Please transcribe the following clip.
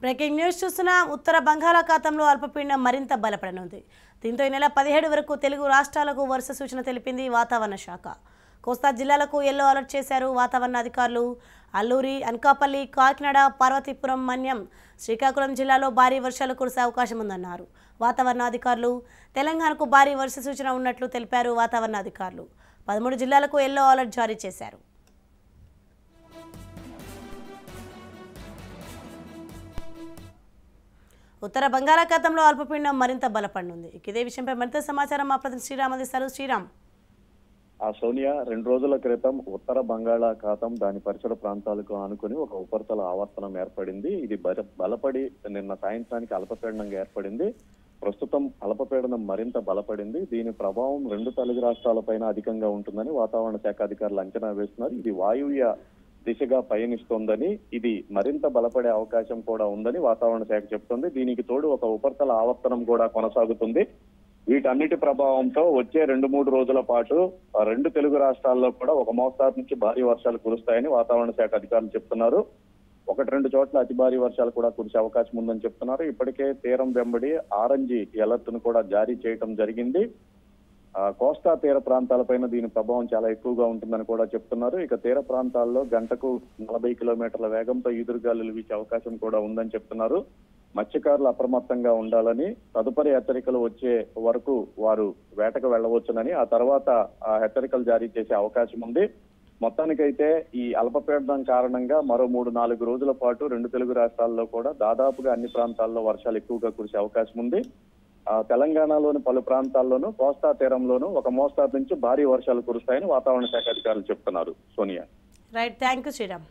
Breaking news చూస్తున్నాం. ఉత్తర బంగాళాఖాతంలో అల్పపీడనం మరింత బలపడనుంది. దీంతో ఈ నెల 17 వరకు తెలుగు రాష్ట్రాలకు వరుస సూచన తెలిపింది వాతావరణ శాఖ. కోస్తా జిల్లాలకు ఎల్లో అలర్ట్ చేశారు వాతావరణ అధికారులు. అల్లూరి, అనకాపల్లి, కాకినాడ, పార్వతీపురం, మన్యం, శ్రీకాకుళం జిల్లాలో భారీ వర్షాలు కురిసే అవకాశం ఉందన్నారు వాతావరణ అధికారులు. తెలంగాణకు భారీ వర్ష సూచన ఉన్నట్లు తెలిపారు వాతావరణ అధికారులు. 13 జిల్లాలకు ఎల్లో అలర్ట్ జారీ చేశారు. ఉత్తర బంగాళాఖాతంలో అల్పపీడనం మరింత బలపడనుంది. ఇదే విషయంపై మరింత సమాచారం మా ప్రతినిధి శ్రీరామ్ అందిస్తారు. శ్రీరామ్. సోనియా, 2 రోజుల క్రితం ఉత్తర బంగాళాఖాతం దాని పరిసర ప్రాంతాలకు ఆనుకుని ఒక ఉపరితల ఆవర్తనం ఏర్పడింది. ఇది బలపడి నిన్న సాయంత్రానికి అల్పపీడనంగా ఏర్పడింది. ప్రస్తుతం అల్పపీడనం మరింత బలపడింది. దీని ప్రభావం 2 తెలుగు రాష్ట్రాలపైన అధికంగా ఉంటుందని వాతావరణ శాఖ అధికారులు అంచనా వేస్తున్నారు. ఇది వాయువ్య దిశగా పయనిస్తోందని, ఇది మరింత బలపడే అవకాశం కూడా ఉందని వాతావరణ శాఖ చెప్తోంది. దీనికి తోడు ఒక ఉపరితల ఆవర్తనం కూడా కొనసాగుతుంది. వీటన్నిటి ప్రభావంతో వచ్చే 2-3 రోజుల పాటు 2 తెలుగు రాష్ట్రాల్లో కూడా ఒక మోస్తారు నుంచి భారీ వర్షాలు కురుస్తాయని వాతావరణ శాఖ అధికారులు చెప్తున్నారు. 1-2 చోట్ల అతి భారీ వర్షాలు కూడా కురిసే అవకాశం ఉందని చెప్తున్నారు. ఇప్పటికే తీరం వెంబడి ఆరెంజ్ అలర్ట్ ను కూడా జారీ చేయడం జరిగింది. కోస్తా తీర ప్రాంతాలపైన దీని ప్రభావం చాలా ఎక్కువగా ఉంటుందని కూడా చెప్తున్నారు. ఇక తీర ప్రాంతాల్లో గంటకు 40 కిలోమీటర్ల వేగంతో ఈదురుగాలులు వీచే అవకాశం కూడా ఉందని చెప్తున్నారు. మత్స్యకారులు అప్రమత్తంగా ఉండాలని, తదుపరి హెచ్చరికలు వచ్చే వరకు వారు వేటకు వెళ్లవచ్చునని, ఆ తర్వాత ఆ హెచ్చరికలు జారీ చేసే అవకాశం ఉంది. మొత్తానికైతే ఈ అల్పపీడనం కారణంగా మరో 3-4 రోజుల పాటు 2 తెలుగు రాష్ట్రాల్లో కూడా దాదాపుగా అన్ని ప్రాంతాల్లో వర్షాలు ఎక్కువగా కురిసే అవకాశం ఉంది. తెలంగాణలోని పలు ప్రాంతాల్లోనూ, కోస్తా తీరంలోనూ ఒక మోస్తారు నుంచి భారీ వర్షాలు కురుస్తాయని వాతావరణ శాఖ అధికారులు చెప్తున్నారు. Sonia. Right, thank you Sriram.